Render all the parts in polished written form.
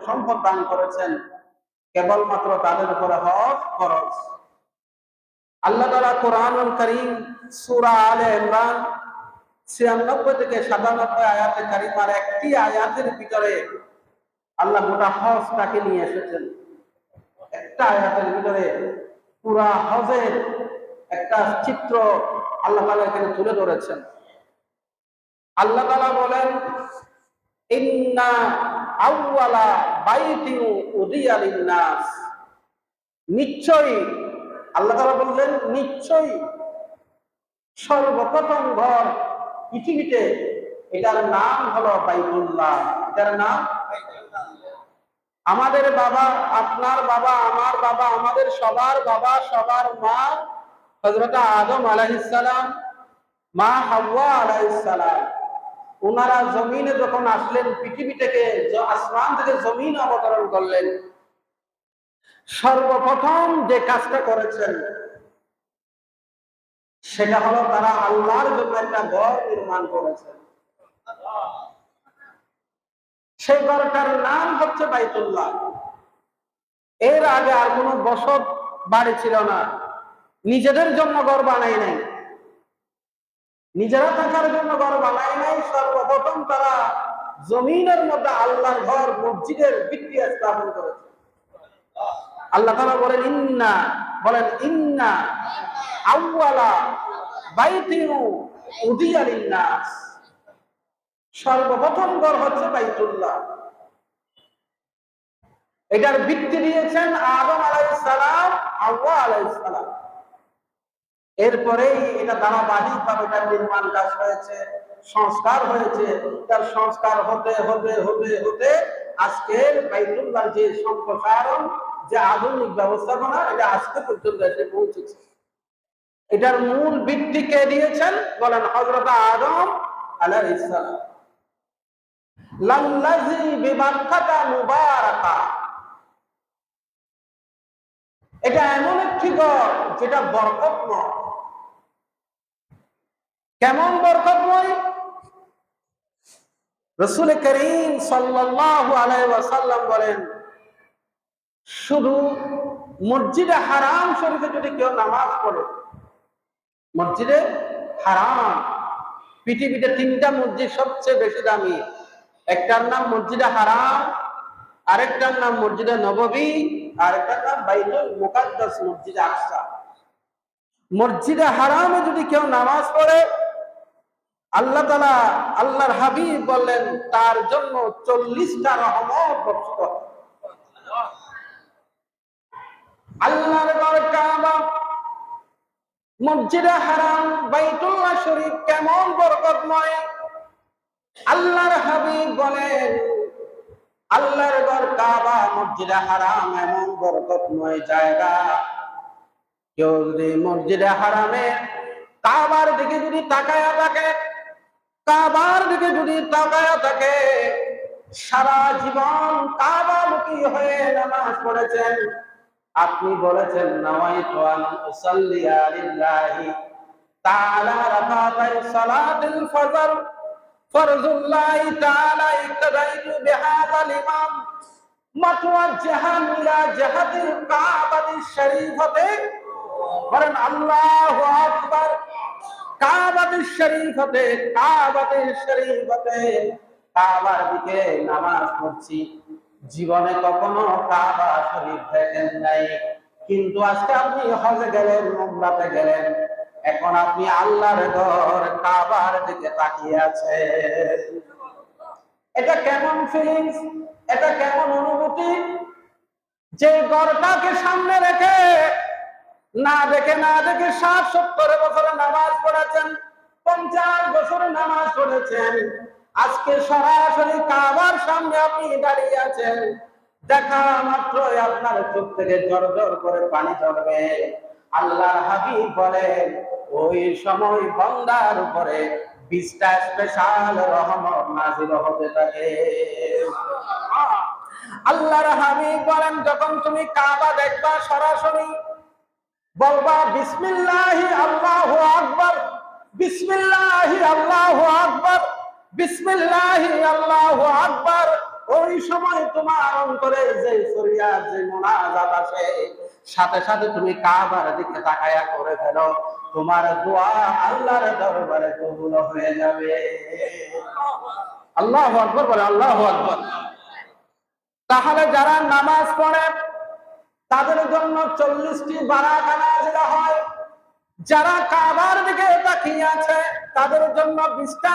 সম্পদ দান করেছেন, কেবলমাত্র তাদের উপরে হজ ফরজ। আল্লাহ তাআলা কোরআনুল কারীম সূরা আলে ইমরান 96 থেকে 97 আয়াতে কারিমার একটি আয়াতের ভিতরে আল্লাহ গোটা হজটাকে নিয়ে এসেছেন। একটা আয়াতের ভিতরে পুরা হজের একটা চিত্র আল্লাহ তাআলা এখানে তুলে ধরেছেন। আল্লাহ তাআলা বলেন, ইন্না আউওয়ালা বাইতিন উদিয়া লিন-নাস, নিশ্চয়ই, আল্লাহ তাআলা বললেন নিশ্চয়ই সর্বপ্রথম ঘর পৃথিবীতে, এটার নাম হলো বাইতুল্লাহ। এটার নাম আমাদের বাবা, আপনার বাবা, আমার বাবা, আমাদের সবার বাবা, সবার মা হযরত আদম আলাইহিস সালাম, মা হাওয়া আলাইহিস সালাম, ওনারা জমিনে যখন আসলেন, পৃথিবী থেকে, আসমান থেকে জমিন অবতরণ করলেন, সর্বপ্রথম যে কাজটা করেছেন সেটা হলো তারা আল্লাহর জন্য একটা ঘর নির্মাণ করেছেন। সেই ঘরটার নাম হচ্ছে বাইতুল্লাহ। এর আগে আর কোনো বসত বাড়ি ছিল না, নিজেদের জন্য ঘর বানাই নাই, নিজেরা থাকার জন্য ঘর বানাই নাই। সর্বপ্রথম তারা জমিনের মধ্যে আল্লাহর ঘর, মসজিদের ভিত্তি স্থাপন করেছে। আল্লাহ তাআলা বলেন ইন্না আউওয়ালা বাইতিন উদিয়া লিন-নাস, সর্বপ্রথম ঘর হচ্ছে বাইতুল্লাহ। এটার ভিত্তি দিয়েছেন আদম আলাইহিস সালাম, হাওয়া আলাইহিস সালাম। এরপরেই এটা ধারাবাহিকভাবে এটার নির্মাণ কাজ হয়েছে, সংস্কার হয়েছে। তার সংস্কার হতে হতে হতে হতে আজকের বাইতুল্লাহর যে সম্প্রসারণ, যে আধুনিক ব্যবস্থাপনা, এটা আজকে পর্যন্ত এসে পৌঁছেছে। এটার মূল ভিত্তি কে দিয়েছেন বলেন? হযরত আদম আলাইহিস সালাম। লাল্লাযী বিবাক্কাতা মুবারাকা, এটা এমন একটি ঘর যেটা বরকতময়। কেমন বরকতময়? রাসূল করিম সাল্লাল্লাহু আলাইহি ওয়াসাল্লাম বলেন, শুধু মসজিদে হারাম শরীফে যদি কেউ নামাজ পড়ে, মসজিদে হারাম, পৃথিবীতে 3টা মসজিদ সবচেয়ে বেশি দামি। একটার নাম মসজিদে হারাম, আরেকটার নাম মসজিদে নববী, আরেকটার নাম বাইতুল মুকাদ্দাস, মসজিদে আকসা। মসজিদে হারামে যদি কেউ নামাজ পড়ে, আল্লাহ তাআলা, আল্লাহর হাবিব বললেন তার জন্য 40টা রহমত বর্ষিত হয়। আল্লাহর ঘর কাবা, মসজিদে হারাম, বাইতুল্লাহ শরীফ কেমন বরকতময়! আল্লাহর হাবিব বলেন আল্লাহর ঘর কাবা, মসজিদে হারাম এমন বরকতময় জায়গা, কেউ যদি মসজিদে হারামে কাবার দিকে যদি তাকায়া থাকে, কাবার দিকে যদি তাকায়া থাকে, সারা জীবন কাবামুখী হয়ে নামাজ পড়েছেন, আপনি বলেছেন নাওয়াইতু আন উসাল্লিয়া লিল্লাহি তাআলা রাকাতাই সালাতুল ফজর ফরজুল্লাহি তাআলা ইকতাদাইতু বিহাযাল ইমাম মাতওয়াজ্জাহান ইলা জিহাতিল কাবাতিশ শরীফাতে, বলেন আল্লাহু আকবার। কাবাতিশ শরীফাতে, কাবাতিশ শরীফাতে, কাবার দিকে নামাজ পড়ছি, জীবনে কখনো কাবা শরীফ দেখেন নাই। কিন্তু আজকে আপনি হজে গেলেন, উমরাতে গেলেন, এখন আপনি আল্লাহর ঘর কাবার দিকে তাকিয়ে আছেন। এটা কেমন ফিলিংস, এটা কেমন অনুভূতি? যে ঘরটাকে সামনে রেখে না দেখে 60-70 বছরে নামাজ পড়েছেন, 50 বছরে নামাজ পড়েছেন, আজকে সরাসরি কাবার সামনে আপনি দাঁড়িয়ে আছেন, দেখা মাত্রই আপনার চোখ থেকে ঝরঝর করে পানি ঝরবে। আল্লাহর হাবিব বলেন ওই সময় বান্দার উপরে 20টা স্পেশাল রহমত নাযিল হতে থাকে। আল্লাহর হাবিব বলেন যখন তুমি কাবা দেখবা, সরাসরি বলবা বিসমিল্লাহি আল্লাহু আকবার, বিসমিল্লাহি আল্লাহু আকবার, বিসমিল্লাহি আল্লাহু আকবার। ওই সময় তোমার অন্তরে যে ফরিয়াদ, যে মুনাজাত আসে, সাথে সাথে তুমি কাবার দিকে তাকায়া করে ফেলো, তোমার দোয়া আল্লাহর দরবারে কবুল হয়ে যাবে। আল্লাহু আকবার বলে, আল্লাহু আকবার। তাহলে যারা নামাজ পড়ে তাদের জন্য 40টি বারাকা নাযিল হয়, যারা কাবার দিকে তাকিয়ে আছে তাদের জন্য 20টা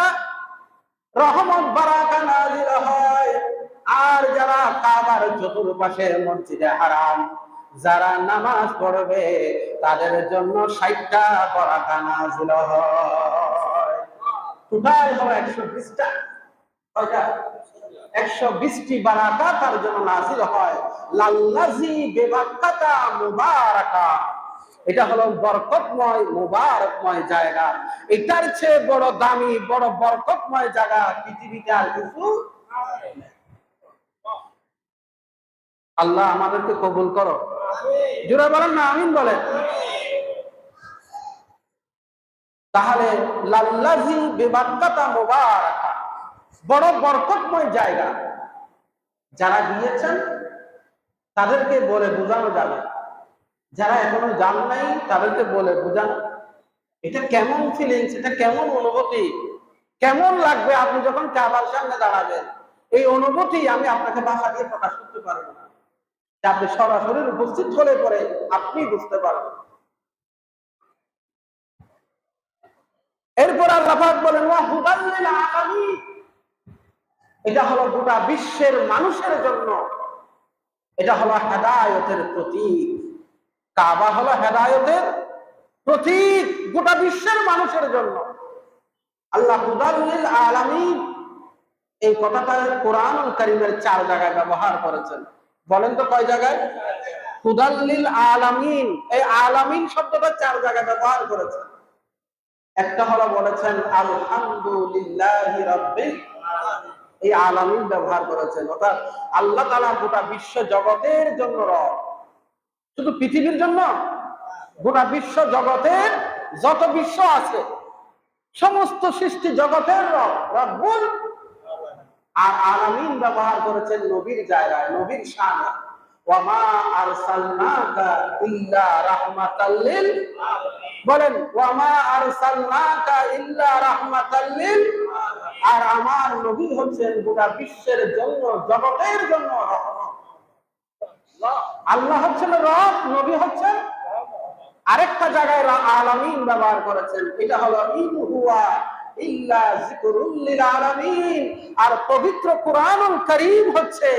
রহমত বারাকা নাযিল হয়, আর যারা কাবার চতুর্পাশে মসজিদে হারাম যারা নামাজ পড়বে তাদের জন্য 60টা বারাকা নাযিল হয়। টোটাল হবে 120টা। কয়টা? 120টি বারাকা তার জন্য নাযিল হয়। লাল্লাযী বিবাক্কাতা মুবারাকা, এটা হলো বরকতময় মুবারকময় জায়গা। এটার চেয়ে বড় দামি, বড় বরকতময় জায়গা পৃথিবীতে আর কিছু। আল্লাহ আমাদেরকে কবুল করো, জোরে বলেন না আমিন বলেন। তাহলে লাল্লাযী বিবাক্কাতা মুবারাকা, বড় বরকতময় জায়গা। যারা গিয়েছেন তাদেরকে বলে বোঝানো যাবে, যারা এখনো যান নাই তাদেরকে বলে বোঝানো এটা কেমন ফিলিংস, এটা কেমন অনুভূতি, কেমন লাগবে আপনি যখন কাবার সামনে দাঁড়াবেন। এই অনুভূতি আমি আপনাকে ভাষা দিয়ে প্রকাশ করতে পারবো না, আপনি সরাসরি উপস্থিত হলে পরে আপনি বুঝতে পারবেন। এরপর আল্লাহ পাক বলেন ওয়া হুদাল লিল আলামিন, এটা হলো গোটা বিশ্বের মানুষের জন্য, এটা হলো হেদায়েতের প্রতীক। কাবা হলো হেদায়েতের প্রতীক গোটা বিশ্বের মানুষের জন্য। আল্লাহ হুদাল লিল আলামিন এই কথাটা কোরআনুল কারীমের 4 জায়গায় ব্যবহার করেছেন। বলেন তো কয় জায়গায়? হুদাল লিল আলামিন, এই আলামিন শব্দটা 4 জায়গায় ব্যবহার করেছেন। একটা হলো বলেছেন আলহামদুলিল্লাহি রাব্বিল আলামিন, এই আলামিন ব্যবহার করেছেন, অর্থাৎ আল্লাহ তাআলা গোটা বিশ্ব জগতের জন্য রব। শুধু পৃথিবীর জন্য, গোটা বিশ্ব জগতের যত বিশ্ব আছে সমস্ত সৃষ্টি জগতের রব, রব্বুল। আর আলামিন ব্যবহার করেছেন নবীর জায়গায়, নবীর শানে। ওয়া মা আরসালনাকা ইল্লা রাহমাতাল লিল আলামিন, বলেন ওয়া মা আরসালনাকা ইল্লা রাহমাতাল লিল, আর আমার নবী হচ্ছেন গোটা বিশ্বের জন্য, জগতের জন্য রহমত। আল্লাহ হচ্ছেন রব, নবী হচ্ছেন। আরেকটা জায়গায় আলামিন ব্যবহার করেছেন, এটা হলো ইন হুয়া ইল্লা যিকরুল লিল আলামিন। আর পবিত্র কোরআনুল কারীম হচ্ছে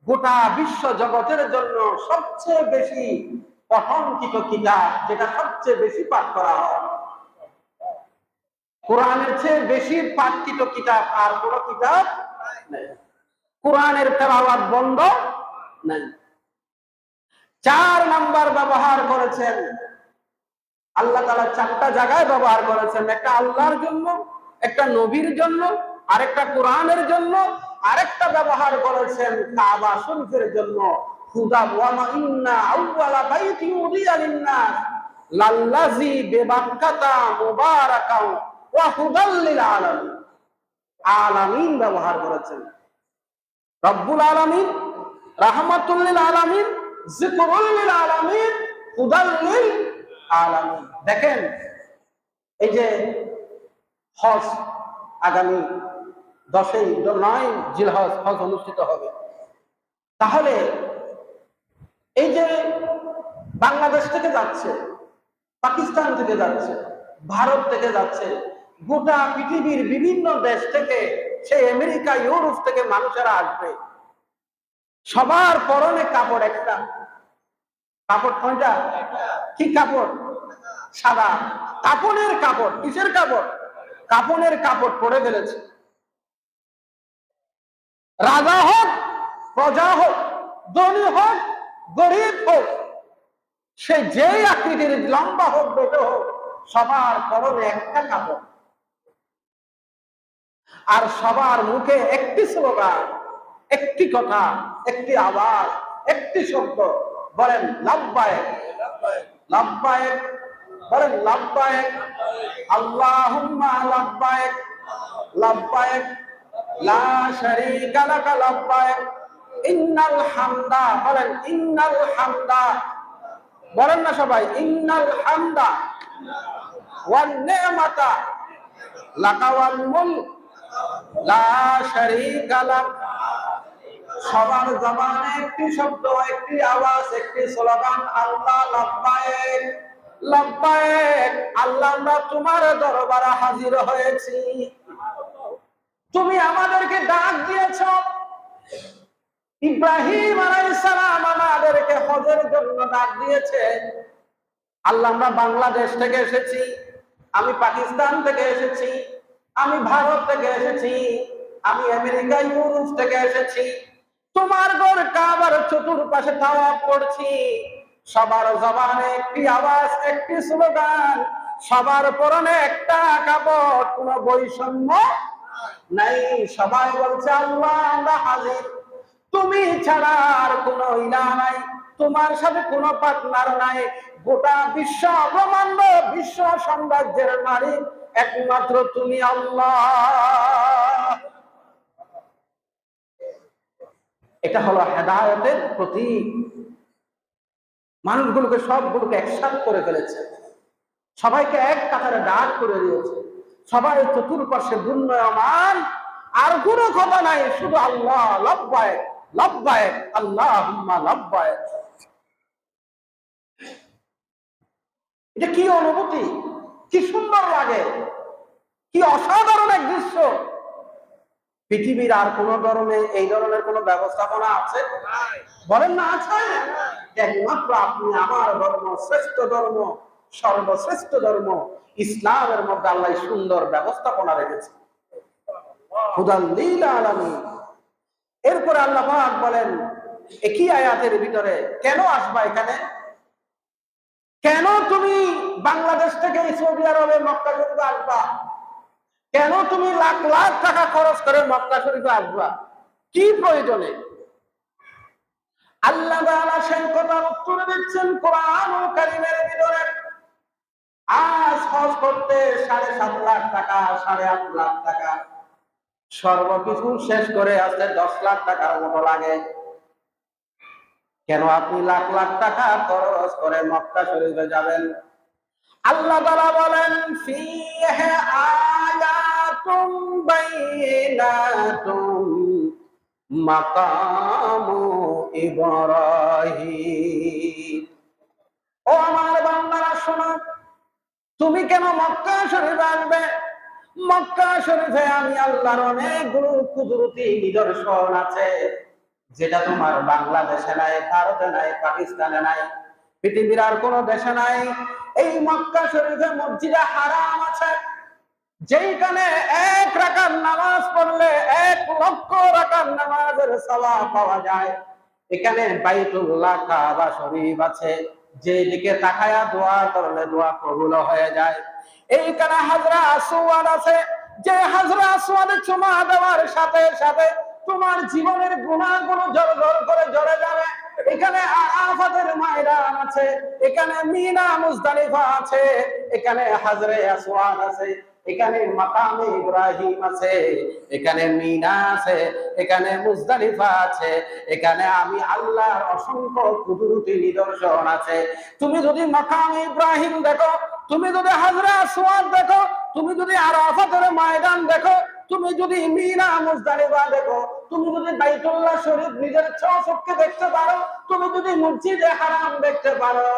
গোটা বিশ্ব জগতের জন্য সবচেয়ে বেশি পঠনকৃত কিতাব, যেটা সবচেয়ে বেশি পাঠ করা হয়। কোরআনের চেয়ে বেশি পাঠকৃত কিতাব আর কোন কিতাব নেই। কোরআনের তেলাওয়াত বন্ধ নাই। 4 নাম্বার ব্যবহার করেছেন আল্লাহ তাআলা, 4টা জায়গায় ব্যবহার করেছেন। একটা আল্লাহর জন্য, একটা নবীর জন্য, আরেকটা কোরআনের জন্য, আরেকটা ব্যবহার করেছেন কাবা শরীফের জন্য। হুদা ওয়া মা ইন্না আউওয়ালা বাইতি উদিয়া লিন-নাস লাল্লাযী বিবাক্কাতা মুবারাকাও ওয়া হুদাল লিল আলামিন। আলামিন ব্যবহার করেছেন, রব্বুল আলামিন, রাহমাতুল লিল আলামিন, যিকরুল লিল আলামিন, হুদাল লিল আলামিন। দেখেন এই যে হজ আগামী 9 জিলহজ হজ অনুষ্ঠিত হবে। তাহলে এই যে বাংলাদেশ থেকে যাচ্ছে, পাকিস্তান থেকে যাচ্ছে, ভারত থেকে যাচ্ছে, গোটা পৃথিবীর বিভিন্ন দেশ থেকে, সেই আমেরিকা, ইউরোপ থেকে মানুষেরা আসবে। সবার পরনে কাপড় একটা। কাপড় কোনটা? কি কাপড়? সাদা। কাপড়ের কাপড়। কিসের কাপড়? কাপড়ের কাপড় পরে ফেলেছে। রাজা হোক, প্রজা হোক, ধনী হোক, গরিব হোক, সে যেই আকৃতির, লম্বা হোক, বেটে হোক, সবার পরনে একটা কাপড়। আর সবার মুখে একটি স্লোগান, একটি কথা, একটি আওয়াজ, একটি শব্দ। বলেন লাব্বাইক, লাব্বাইক, বলেন লাব্বাইক, আল্লাহুম্মা লাব্বাইক, লাব্বাইক লা শারীকা লাকা লাব্বাইক ইন্নাল হামদা, বলেন ইন্নাল হামদা, বলেন না সবাই, ইন্নাল হামদা ওয়ান নি'মাতা লাকা ওয়াল মুলক লা শারীকা লাক। সবার জবানে একটি শব্দ, একটি আওয়াজ, একটি স্লোগান, আল্লাহ লাব্বাইক লাব্বাইক। আল্লাহ আমরা তোমার দরবারে হাজির হয়েছি। তুমি আমাদেরকে ডাক দিয়েছ। ইব্রাহিম আলাইহিস সালাম আমাদেরকে হজের জন্য ডাক দিয়েছে। আল্লাহ আমরা বাংলাদেশ থেকে এসেছি, আমি পাকিস্তান থেকে এসেছি, আমি ভারত থেকে এসেছি, আমি আমেরিকা ইউরোপ থেকে এসেছি। তোমার ঘর কাবার চতুর্পাশে তাওয়াফ করছি। সবার জবানে একটি আওয়াজ, একটি স্লোগান, সবার পরনে একটা কাপড়, কোনো বৈষম্য নাই। সবাই বলছে আল্লাহ আমরা হাজির। তুমি ছাড়া আর কোনো ইলাহ নাই, তোমার সাথে কোনো পার্টনার নাই। গোটা বিশ্ব ব্রহ্মাণ্ড, বিশ্ব সাম্রাজ্যের মালিক একমাত্র তুমি আল্লাহ। এটা হলো হেদায়েতের প্রতীক। মানুষগুলোকে সবগুলোকে একসাথে করে ফেলেছে, সবাইকে এক কাতারে ডাক করে দিয়েছে, সবাই চতুর্পাশে ঘূর্ণয়মান, আর কোনো কথা নাই, শুধু আল্লাহ লাব্বাইক লাব্বাইক আল্লাহুম্মা লাব্বাইক। এটা কি অনুভূতি, কি সুন্দর লাগে, কি অসাধারণ এক দৃশ্য। পৃথিবীর আর কোন ধর্মে এই ধরনের কোন ব্যবস্থাপনা আছে? বলেন না আছে? একমাত্র আপনি আমার ধর্ম শ্রেষ্ঠ ধর্ম, সর্বশ্রেষ্ঠ ধর্ম ইসলামের মধ্যে আল্লাহ সুন্দর ব্যবস্থাপনা রেখেছে। হুদাল লিল আলামিন। এরপরে আল্লাহ পাক বলেন একই আয়াতের ভিতরে, কেন আসবা এখানে? কেন তুমি বাংলাদেশ থেকে সৌদি আরবে মক্কা শরীফে আসবা? কেন তুমি লাখ লাখ টাকা খরচ করে মক্কা শরীফে আসবা? কি প্রয়োজনে? আল্লাহ তাআলা সেই কথার উত্তর দিচ্ছেন কোরআনুল কারীমের ভিতরে। আজ হজ করতে 7.5 লাখ টাকা, 8.5 লাখ টাকা, সর্বকিছু শেষ করে আসতে 10 লাখ টাকার মতো লাগে। কেন আপনি লাখ লাখ টাকা খরচ করে মক্কা শরীফে যাবেন? আল্লাহ তাআলা বলেন ফীহি আয়াতুম বাইনাতুম মাকামু ইব্রাহিম। ও আমার বান্দারা শোনো, তুমি কেন মক্কা শরীফে আসবে? মক্কা শরীফে আমি আল্লাহর অনেকগুলো কুদরতি নিদর্শন আছে, যেটা তোমার বাংলাদেশে নাই, ভারতে নাই, পাকিস্তানে নাই, পৃথিবীর আর কোন দেশে নাই। এই মক্কা শরীফে মসজিদে হারাম আছে, যেখানে 1 রাকাত নামাজ পড়লে 1 লক্ষ রাকাত নামাজের সওয়াব পাওয়া যায়। এখানে বাইতুল্লাহ কাবা শরীফ আছে, যেদিকে তাকায়া দোয়া করলে দোয়া কবুল হয়ে যায়। এইখানে হাজরা আসওয়াদ আছে, যে হাজরা আসওয়াদে চুমা দেওয়ার সাথে সাথে তোমার জীবনের গুনাহগুলো ঝরঝর করে ঝরে যাবে। এখানে আরাফাতের ময়দান আছে, এখানে মিনা মুজদালিফা আছে, এখানে হাজরে আসওয়াদ আছে, এখানে মাকামে ইব্রাহিম আছে, এখানে মিনা আছে, এখানে মুজদালিফা আছে, এখানে আমি আল্লাহর অসংখ্য কুদরতি নিদর্শন আছে। তুমি যদি মাকামে ইব্রাহিম দেখো, তুমি যদি হাজরে আসওয়াদ দেখো, তুমি যদি আরাফাতের ময়দান দেখো, তুমি যদি মিনা মুজদালিফা দেখো, তুমি যদি বাইতুল্লাহ শরীফ নিজের চোখে দেখতে পারো, তুমি যদি মসজিদে হারাম দেখতে পারো,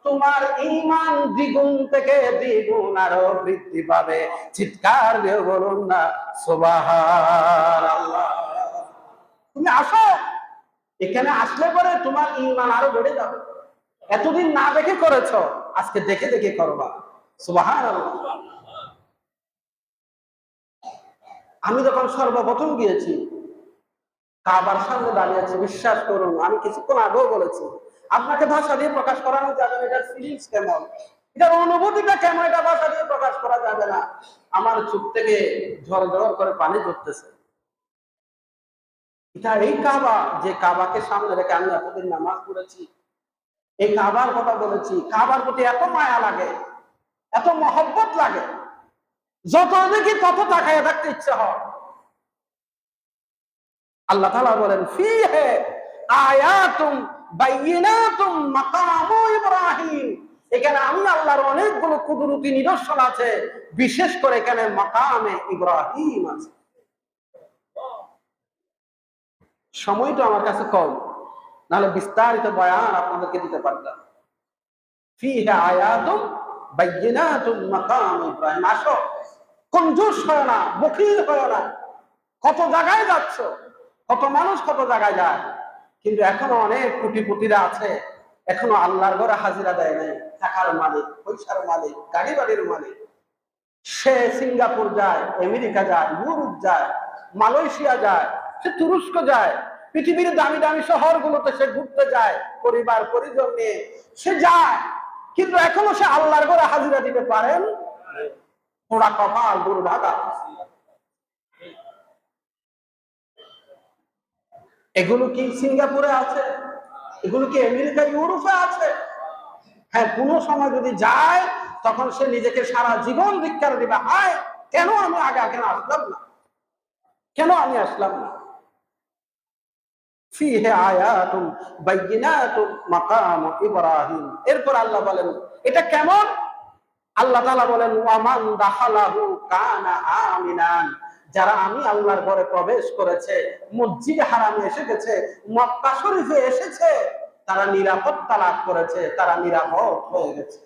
তোমার ঈমান দ্বিগুণ থেকে দ্বিগুণ আরো বৃদ্ধি পাবে। চিৎকার দিয়ে বলুন না সুবহানাল্লাহ। তুমি আসো, এখানে আসলে পরে তোমার ঈমান আরো বেড়ে যাবে। এতদিন না দেখে করেছো, আজকে দেখে দেখে করবা। সুবহানাল্লাহ। আমি যখন সর্বপ্রথম গিয়েছি, কাবার সামনে দাঁড়িয়েছি, বিশ্বাস করুন, আমি কিছুক্ষণ আগেও বলেছি, আপনাকে ভাষা দিয়ে প্রকাশ করানো যাবে না। এটার ফিলিংস কেমন, এটার অনুভূতিটা কেমন, এটা ভাষা দিয়ে প্রকাশ করা যাবে না। আমার চোখ থেকে ঝরঝর করে পানি ঝরতেছে। এটা এই কাবা, যে কাবাকে সামনে রেখে আমি এতদিন নামাজ পড়েছি, এই কাবার কথা বলেছি। কাবার প্রতি এত মায়া লাগে, এত মহব্বত লাগে, যত দেখি তত তাকায় থাকতে ইচ্ছে হয়। আল্লাহ তাআলা বলেন ফীহি আয়াতুম বাইয়িনাতুম মাকামু ইব্রাহিম, এখানে আমি আল্লাহর অনেকগুলো কুদরতি নিদর্শন আছে, বিশেষ করে এখানে মাকামে ইব্রাহিম আছে। সময়টা আমার কাছে কম, নাহলে বিস্তারিত বয়ান আপনাদেরকে দিতে পারতাম। ফীহি আয়াতুম বাইয়িনাতুম মাকাম ইব্রাহিম। আসো, কঞ্জুস হয় না, বখিল হয় না। কত জায়গায় যাচ্ছ, কত মানুষ কত জায়গায় যায়, কিন্তু এখনো অনেক কোটিপতিরা আছে এখনো আল্লাহর ঘরে হাজিরা দেয় নাই। টাকার মালিক, পয়সার মালিক, গাড়ি বাড়ির মালিক, সে সিঙ্গাপুর যায়, আমেরিকা যায়, ইউরোপ যায়, মালয়েশিয়া যায়, সে তুরস্ক যায়, পৃথিবীর দামি দামি শহরগুলোতে সে ঘুরতে যায় পরিবার পরিজন নিয়ে, সে যায়, কিন্তু এখনো সে আল্লাহর ঘরে হাজিরা দিতে পারেন। পোড়া কপাল, দুর্ভাগা। এগুলো কি সিঙ্গাপুরে আছে? এগুলো কি আমেরিকা ইউরোপে আছে? হ্যাঁ, কোনো সময় যদি যায় তখন সে নিজেকে সারা জীবন ধিক্কার দিবে, হায় কেন আমি আগে আসলাম না, কেন আমি আসলাম না। ফীহি আয়াতুম বাইয়িনাতুম মাকাম ইব্রাহিম। এরপর আল্লাহ বলেন এটা কেমন? আল্লাহ তাআলা বলেন ওয়ামান দাখালাহু কানা আমিনান, যারা আমি আল্লাহর ঘরে প্রবেশ করেছে, মসজিদ হারামে এসে গেছে, মক্কা শরীফে এসেছে, তারা নিরাপত্তা লাভ করেছে, তারা নিরাপদ হয়ে গেছে।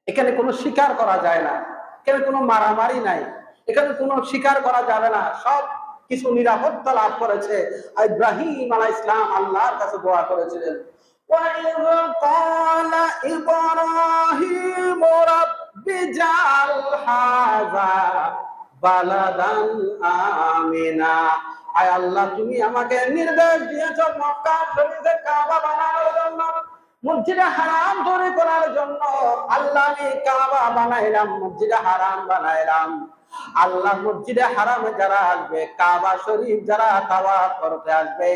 এখানে কোনো শিকার করা যায় না, এখানে কোনো মারামারি নাই, এখানে কোনো শিকার করা যাবে না, সব কিছু নিরাপত্তা লাভ করেছে। ইব্রাহিম আলাইহিস সালাম আল্লাহর কাছে দোয়া করেছিলেন, وَإِذْ قَالَ إِبْرَاهِيمُ رَبِّ اجْعَلْ هَٰذَا بَلَدًا آمِنًا, আয় আল্লাহ তুমি আমাকে নির্দেশ দিয়েছো মক্কা শরীফে কাবা বানানোর জন্য, মসজিদে হারাম তৈরি করার জন্য। আল্লাহ আমি কাবা বানাইলাম, মসজিদে হারাম বানাইলাম। আল্লাহ মসজিদে হারামে যারা আসবে, কাবা শরীফ যারা তাওয়াফ করতে আসবে,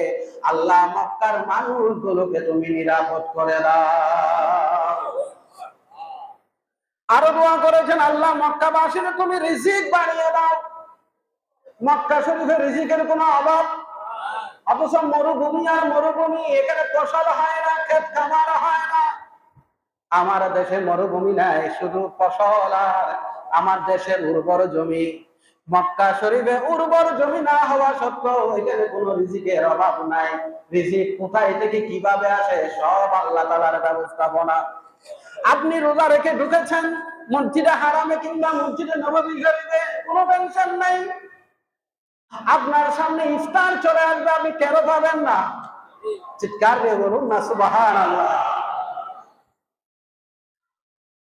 আল্লাহ মক্কার মানুষগুলোকে তুমি নিরাপদ করে দাও। আরো দোয়া করেছেন আল্লাহ মক্কাবাসীর তুমি রিজিক বাড়িয়ে দাও। মক্কা শরীফে রিজিকের কোনো অভাব, অথচ মরুভূমি আর মরুভূমি, এখানে ফসল হয় না, ক্ষেত খামার হয় না। আমার দেশে মরুভূমি নাই, শুধু ফসল, আর আমার দেশের উর্বর জমি। মক্কা শরীফে উর্বর জমি না হওয়া সত্ত্বেও এখানে কোনো রিজিকের অভাব নাই। রিজিক কোথায় থেকে কিভাবে আসে সব আল্লাহ তাআলার ব্যবস্থাপনা। আপনি রোজা রেখে ঢুকেছেন মসজিদে হারামে কিংবা মসজিদে নববী শরীফে, কোনো টেনশন নাই। আপনার সামনে ইফতার চলে আসবে, আপনি কেন পাবেন না? চিৎকার দিয়ে বলুন না সুবহানাল্লাহ।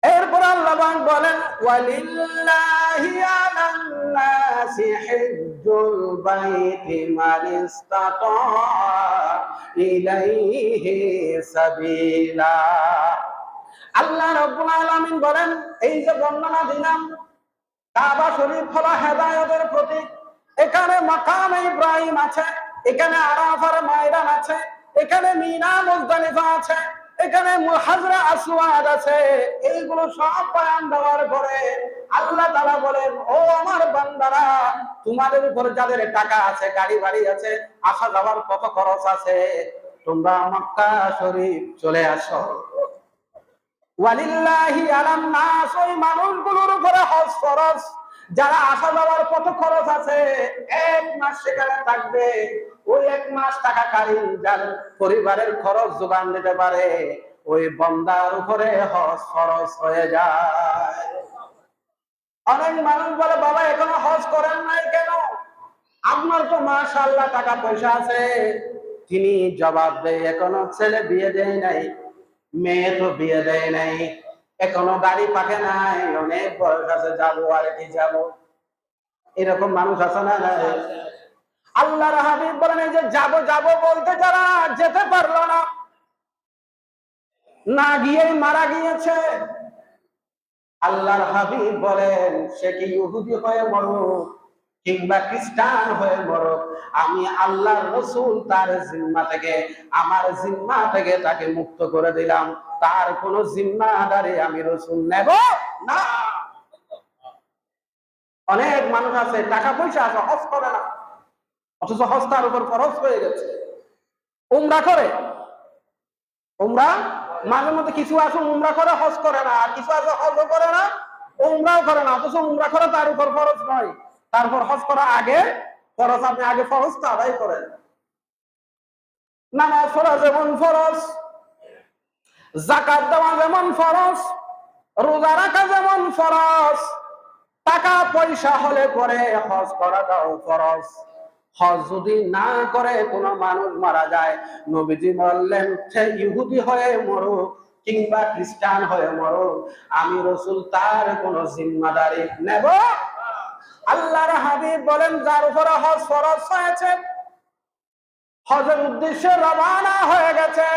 এরপর আল্লাহ বলেন ওয়ালিল্লাহি আলান নাসি হিজ্জুল বাইতি মান ইসতাতা ইলাইহি সাবিলা। আল্লাহ রাব্বুল আলামিন বলেন, এই যে বর্ণনা দিলাম, কাবা শরীফ হলো হেদায়েতের প্রতীক। এখানে মাকামে ইব্রাহিম আছে, এখানে আরাফার ময়দান আছে, এখানে মিনা মুজদালিফা আছে, এখানে হাজরা আসওয়াদ আছে। এইগুলো সব বয়ান দেওয়ার পরে আল্লাহ তাআলা বলেন, ও আমার বান্দারা, তোমাদের উপর যাদের টাকা আছে, গাড়ি বাড়ি আছে, আসা যাওয়ার কত খরচ আছে, তোমরা মক্কা শরীফ চলে আসো। ওয়ালিল্লাহি আলান নাস, ওই মানুষগুলোর উপরে হজ ফরজ, যারা আসা যাওয়ার কত খরচ আছে, এক মাস সেখানে থাকবে, ওই এক মাস টাকাকালীন যার পরিবারের খরচ যোগান দিতে পারে, ওই বান্দার উপরে হজ ফরজ হয়ে যায়। অনেক মানুষ বলে, বাবা এখনো হজ করেন নাই কেন? আপনার তো মাশাআল্লাহ টাকা পয়সা আছে। তিনি জবাব দেয়, এখনো ছেলে বিয়ে দেয় নাই, মেয়ে তো বিয়ে দেয় নাই, এখনো গাড়ি পাকে নাই, অনেক বয়স আছে, যাবো আর কি যাবো। এরকম মানুষ আছে না? আল্লাহর হাবিব বলেন, এই যে যাবো যাবো বলতে যারা যেতে পারলো না, না গিয়েই মারা গিয়েছে, আল্লাহর হাবিব বলেন সে কি ইহুদি হয়ে মরুক কিংবা খ্রিস্টান হয়ে মরুক, আমি আল্লাহর রাসূল তার জিম্মা থেকে, আমার জিম্মা থেকে তাকে মুক্ত করে দিলাম। তার কোনো জিম্মাদারি আমি রাসূল নেব না। অনেক মানুষ আছে, টাকা পয়সা আছে, হজ করে না, অথচ হজ তার উপর ফরজ হয়ে গেছে। উমরা করে, উমরা মাঝে মধ্যে কিছু আছে উমরা করে হজ করে না, আর কিছু আছে হজও করে না উমরাও করে না, অথচ উমরা করে তার উপর ফরজ নয়, তারপর হজ করা আগে ফরজ। আপনি আগে ফরজটা আদায় করেন। নামাজ পড়া যেমন ফরজ, যাকাত দেওয়া যেমন ফরজ, রোজা রাখা যেমন ফরজ, টাকা পয়সা হলে পরে হজ করাটাও ফরজ। হজ যদি না করে কোনো মানুষ মারা যায়, নবীজি বললেন সে ইহুদি হয়ে মরুক কিংবা খ্রিস্টান হয়ে মরুক, আমি রাসূল তার কোনো জিম্মাদারি নেব। আল্লাহর হাবিব বলেন যার উপরে হজ ফরজ হয়েছে, হজের উদ্দেশ্যে রওনা হয়ে গেছে,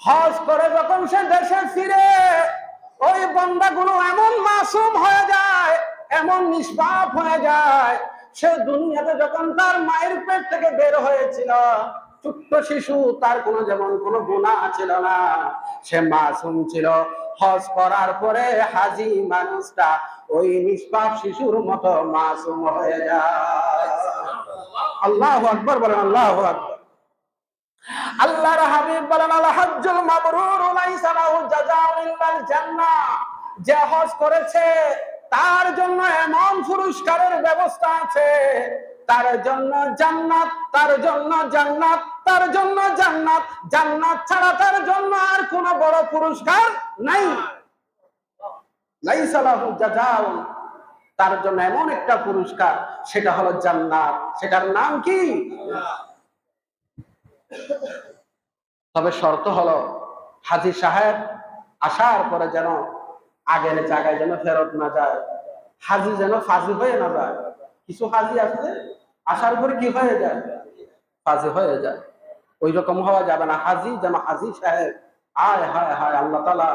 হজ করে যখন সে দেশে ফিরে ওই বান্দাগুলো এমন মাসুম হয়ে যায়, এমন নিষ্পাপ হয়ে যায়, সে দুনিয়াতে যখন তার মায়ের পেট থেকে বের হয়েছিল ছোট্ট শিশু, তার কোনো যেমন কোনো গুনাহ ছিল না, সে মাসুম ছিল। হজ করার পরে হাজী মানুষটা ওই নিষ্পাপ শিশুর মতো মাসুম হয়ে যায়। আল্লাহু আকবার বলেন, আল্লাহু আকবার। আল্লাহর হাবিব বলেন আল হজ্জুল মাবরুর লাইসা লাহু জাযাউন ইল্লাল জান্নাহ, যে হজ করেছে তার জন্য এমন পুরস্কারের ব্যবস্থা আছে, তার জন্য জান্নাত, তার জন্য জান্নাত, তার জন্য জান্নাত, জান্নাত ছাড়া তার জন্য আর কোনো বড় পুরস্কার নাই। লাইসা লাহু জাযাউন, তার জন্য এমন একটা পুরস্কার, সেটা হলো জান্নাত। সেটার নাম কি? তবে শর্ত হলো হাজী সাহেব আসার পরে যেন আগের জায়গায় যেন ফেরত না যায়, হাজী যেন ফাজি হয়ে না যায়। কিছু হাজী আছে আসার পরে কি হয়ে যায়, ফাজি হয়ে যায়। ওই রকম হওয়া যাবে না। হাজী যেন হাজী সাহেব, আয় হায় হায় আল্লাহ তাআলা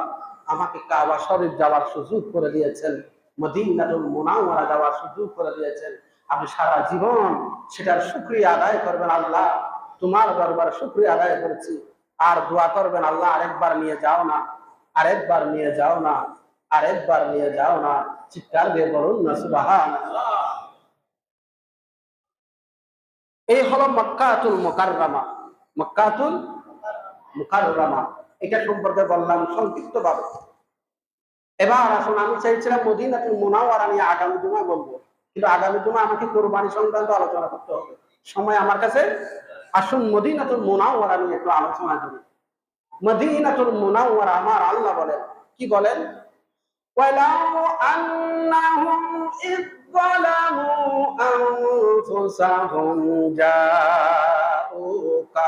আমাকে কাবা শরীফ যাওয়ার সুযোগ করে দিয়েছেন, মদিনাতুল মুনাওয়ারা যাওয়ার সুযোগ করে দিয়েছেন, আপনি সারা জীবন সেটার শুকরিয়া আদায় করবেন। আল্লাহ তোমার দরবারে শুকরিয়া আদায় করেছি। আর দোয়া করবেন আল্লাহ আরেকবার নিয়ে যাও না, আরেকবার নিয়ে যাও না, আরেকবার নিয়ে যাও না। চিৎকার দিয়ে বলুন না সুবহানাল্লাহ। এই হলো মক্কাতুল মুকাররমা। মক্কাতুল মুকাররমা, এটা সম্পর্কে বললাম সংক্ষিপ্ত ভাবে। এবার আসুন, আমি চাইছিলাম মদিনাতুল মুনাওয়ারা নিয়ে আগামী জুমা বলবো, কিন্তু আগামী জুমা আমাকে কুরবানি সংক্রান্ত আলোচনা করতে হবে, সময় আমার কাছে। আসুন মদিনাতুল মুনাওয়ারা নিয়ে একটু আলোচনা করি। মদিনাতুল মুনাওয়ারা, আমার আল্লাহ বলেন, কি বলেন? ওয়ালাউ আন্নাহুম ইয যালামু আনফুসাহুম জাউকা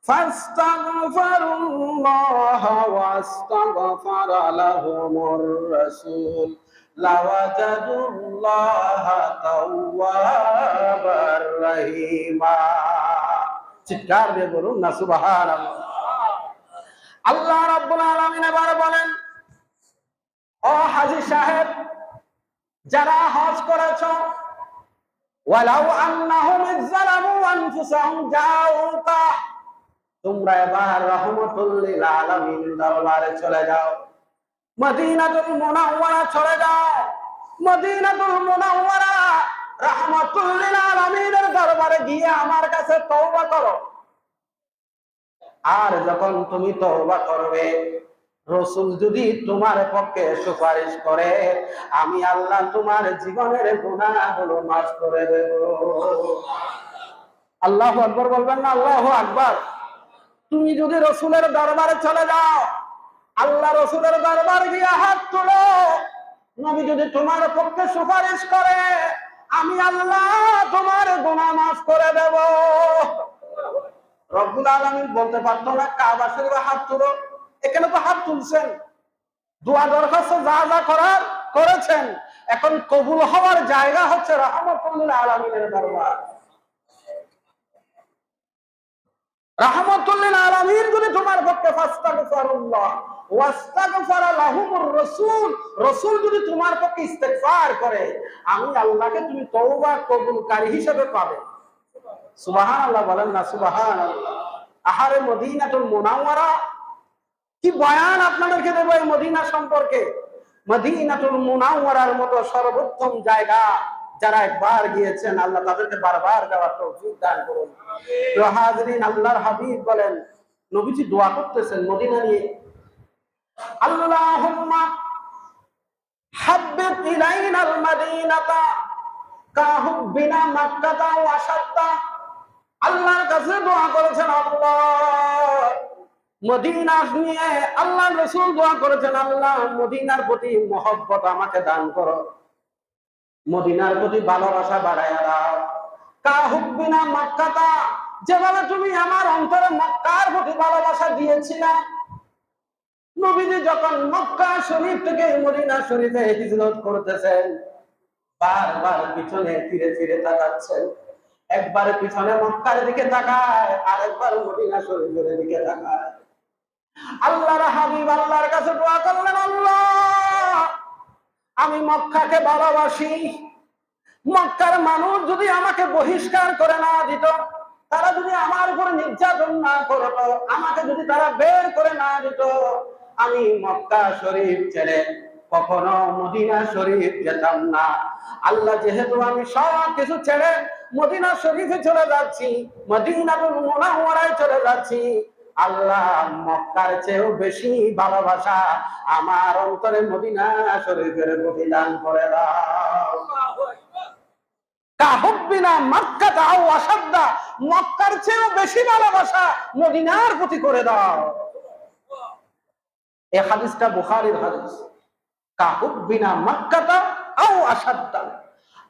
ফাস্তাগফিরুল্লাহা ওয়াস্তাগফারা লাহুমুর রাসূল লাওয়াজাদুল্লাহা তাওয়াবার রহিমা। চিৎকার দিয়ে বলুন না সুবহানাল্লাহ। আল্লাহ রাব্বুল আলামিন এবার বলেন, ও হাজী সাহেব যারা হজ করেছো, ওয়ালাউ আন্নাহুম ইযলামু আনফুসাহুম জাউকা, তোমরা এবার রাহমাতুল লিল আলামিন দরবারে চলে যাও, মদিনাতুল মুনাওয়ারা চলে যাও। মদিনাতুল মুনাওয়ারা রাহমাতুল লিল আলামিনের দরবারে গিয়ে আমার কাছে তওবা করো। আর যখন তুমি তওবা করবে, রাসূল যদি তোমার পক্ষে সুপারিশ করে, আমি আল্লাহ তোমার জীবনের গুনাহগুলো মাফ করে দেব। আল্লাহু আকবার বলবেন না? আল্লাহু আকবার। তুমি যদি রাসূলের দরবারে চলে যাও, আল্লাহ রাসূলের দরবারে গিয়ে হাত তুলো, নবী যদি তোমার পক্ষে সুপারিশ করে, আমি আল্লাহ তোমার গুনাহ মাফ করে দেব। রব্বুল আলামিন বলতে পারতো না কাবা শরীফে হাত তুলো? এখানে তো হাত তুলছেন, দোয়া দরখাস্ত যা যা করার করেছেন, এখন কবুল হওয়ার জায়গা হচ্ছে রাহমাতুল লিল আলামিনের দরবার। রাহমাতুল লিল আলামিন যদি তোমার পক্ষে ফাস্তাগফিরুল্লাহ ওয়াস্তাগফারা লাহুমুর রাসূল, রাসূল যদি তোমার পক্ষে ইস্তেগফার করে, আমি আল্লাহকে তুমি তওবা কবুলকারী হিসেবে পাবে। সুবহানাল্লাহ বলেন না সুবহানাল্লাহ। আহারে মদিনাতুল মুনাওয়ারা, কি বয়ান আপনাদেরকে দেব এই মদিনা সম্পর্কে। মদিনাতুল মুনাওয়ারার মতো সর্বোত্তম জায়গা যারা একবার গিয়েছেন আল্লাহ তাদেরকে বারবার যাওয়ার তৌফিক দান করুন। তো হাজরিন, আল্লাহর হাবিব বলেন, নবীজি দোয়া করতেছেন মদিনা নিয়ে, আল্লাহুম্মা হাব্বিব ইলাইনাল মাদিনাতা কাহুব্বিনা মাক্কাতা ওয়া আশাদ্দা। আল্লাহর কাছে দোয়া করেছেন, আল্লাহ মদিনা নিয়ে আল্লাহর রাসূল দোয়া করেছেন, আল্লাহ মদিনার প্রতি মহব্বত আমাকে দান করো, মদিনার প্রতি ভালোবাসা বাড়ায়া দাও। কাহুব্বিনা মাক্কাতা, যেভাবে তুমি আমার অন্তরে মক্কার প্রতি ভালোবাসা দিয়েছিলা। নবীজি যখন মক্কা শরীফ থেকে মদিনা শরীফে হিজরত করতেছেন, বারবার পিছনে ফিরে ফিরে তাকাচ্ছেন। একবার পিছনে মক্কার দিকে তাকায়, আরেকবার মদিনা শরীফের দিকে তাকায়। আল্লাহর হাবিব আল্লাহর কাছে দোয়া করলেন, আল্লাহ আমি মক্কাকে ভালোবাসি, মক্কার মানুষ যদি আমাকে বহিষ্কার করে না দিত, তারা যদি আমার উপর নির্যাতন না করতো, আমাকে যদি তারা বের করে না দিত, আমি মক্কা শরীফ ছেড়ে কখনো মদিনা শরীফ যেতাম না। আল্লাহ যেহেতু আমি সব কিছু ছেড়ে মদিনা শরীফে চলে যাচ্ছি, মদিনাতুল মুনাওয়ারায় চলে যাচ্ছি, আল্লাহ মক্কার চেয়েও বেশি ভালোবাসা আমার অন্তরে মদিনা শরীফের প্রতি দান করে দাও। কাহুব্বিনা মাক্কাতা আও আশাদ্দা, মক্কার চেয়েও বেশি ভালোবাসা মদিনার প্রতি করে দাও। এই হাদিসটা বুখারীর হাদিস। কাহুব্বিনা মাক্কাতা আও আশাদ্দা।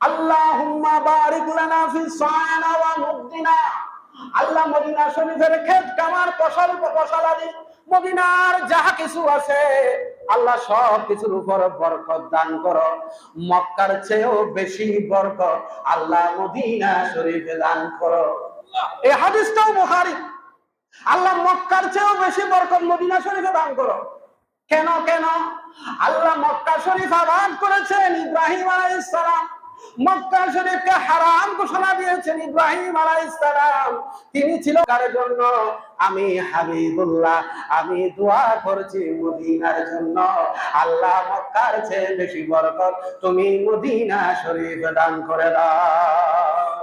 আল্লাহুম্মা বারিক লানা ফি সায়না ওয়া মুদ্দিনা। আল্লাহ মদিনা শরীফের ক্ষেত কামার ফসলাদি মদিনার যাহা কিছু আছে আল্লাহ সব কিছুর উপর বরকত দান করো, মক্কার চেয়েও বেশি বরকত আল্লাহ মদিনা শরীফে দান করো। এই হাদিসটাও বুখারী। আল্লাহ মক্কার চেয়েও বেশি বরকত মদিনা শরীফে দান করো। কেন কেন? আল্লাহ মক্কা শরীফ আবাদ করেছেন ইব্রাহিম আলাইহিস সালাম, মক্কা শরীফকে হারাম ঘোষণা দিয়েছেন ইব্রাহিম আলাইহিস সালাম। তিনি ছিল কার জন্য? আমি হাবিবুল্লাহ, আমি দোয়া করছি মদিনার জন্য, আল্লাহ মক্কার চেয়ে বেশি বরকত তুমি মদিনা শরীফ দান করে দাও।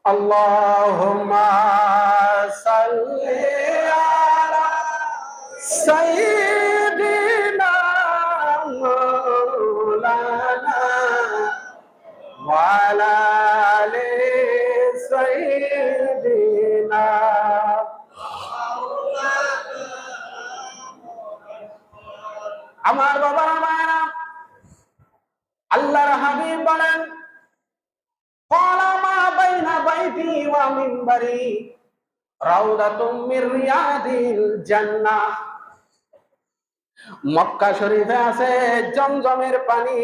আল্লাহুম্মা সাল্লি আলা সাইয়্যিদিনা মাওলানা ওয়া আলা আলি সাইয়্যিদিনা। আমার বাবারা মায়েরা, আল্লাহর হাবিব বলেন, ক্বালা মা বাইনা বাইতি ওয়া মিনবারি রাউদাতুম মির রিয়াদিল জান্নাহ। মক্কা শরীফে আছে জমজমের পানি,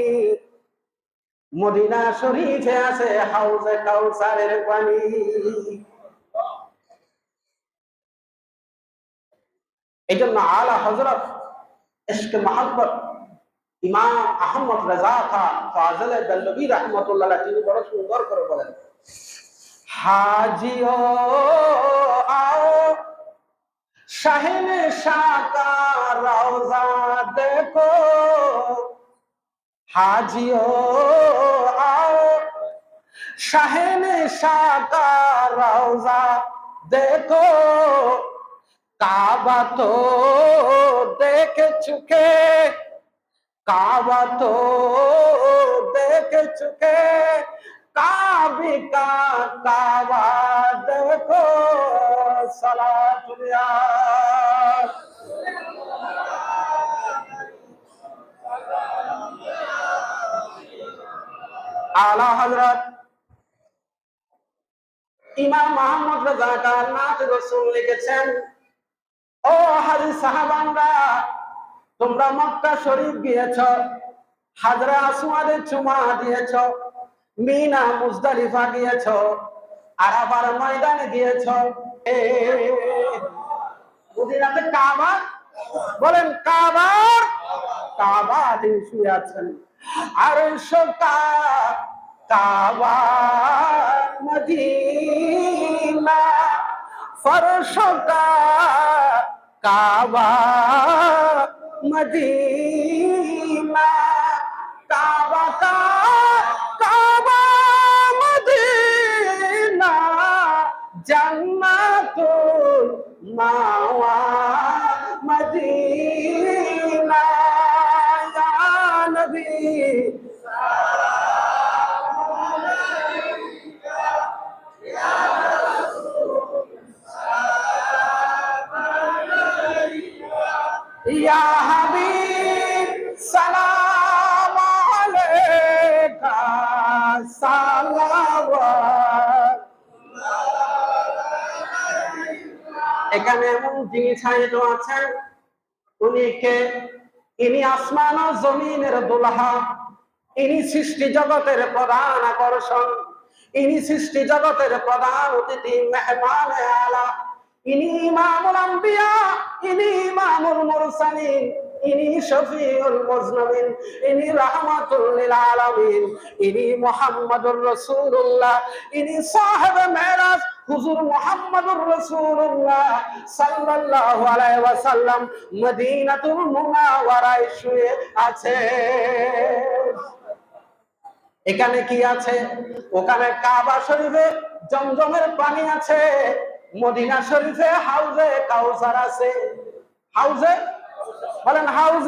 মদিনা শরীফে আছে হাউজে কাউসারের পানি। এই জন্য আলা হযরত ইশকে মহব্বত ইমাম আহমদ রাজা খান ফাজলে দেহলভী রাহমাতুল্লাহ আলাইহি তিনি বড় সুন্দর করে বলেন, হাজিও आओ शाहिन शाह का रौजा देखो, हाजियो आओ शाहिन शाह का रौजा देखो, काबा तो देख चुके, काबा तो देख चुके, काबे का काबा देखो, सलातुल्लाह। आला हजरत ইমাম মুহাম্মদ রাজা খান নাত রাসূল লিখেছেন, ও হাজী সাহাবানরা, তোমরা মক্কা শরীফ গিয়েছো, হাজরা আসওয়াদে চুমা দিয়েছো, মিনা মুজদালিফা গিয়েছো, আরাফার ময়দানে গিয়েছো, মদিনাতে কাবা, বলেন কাবার, কাবা তিনি শুয়ে আছেন, আর শোকা কাবা মদিনা, ফরশ কা কাবা मदीना काबा का काबा मदीना जन्नतुल मावा मदीना या नबी या हबीब सलाम अलैका सालावात। এখানে এমন যিনি ছায়াত আছেন উনি কে? ইনি আসমান ও জমিনের দুলহা, ইনি সৃষ্টি জগতের প্রধান আকর্ষণ, ইনি সৃষ্টি জগতের প্রধান অতিথি মেহমান আলা, ইনি ইমামুল আম্বিয়া, ইনি ইমামুল মুরসালিন, ইনি শফিউল মুজনবিন, ইনি রাহমাতুল লিল আলামিন, ইনি মুহাম্মাদুর রাসূলুল্লাহ, ইনি সাহেব মেরাজ হুজুর মুহাম্মাদুর রাসূলুল্লাহ সাল্লাল্লাহু আলাইহি ওয়াসাল্লাম মদিনাতুল মুনাওয়ারায় শুয়ে আছে। এখানে কি আছে? ওখানে কাবা শরীফে জমজমের পানি আছে, মদিনা শরীফে হাউজে কাউসার আছে। হাউজে বলেন হাউজে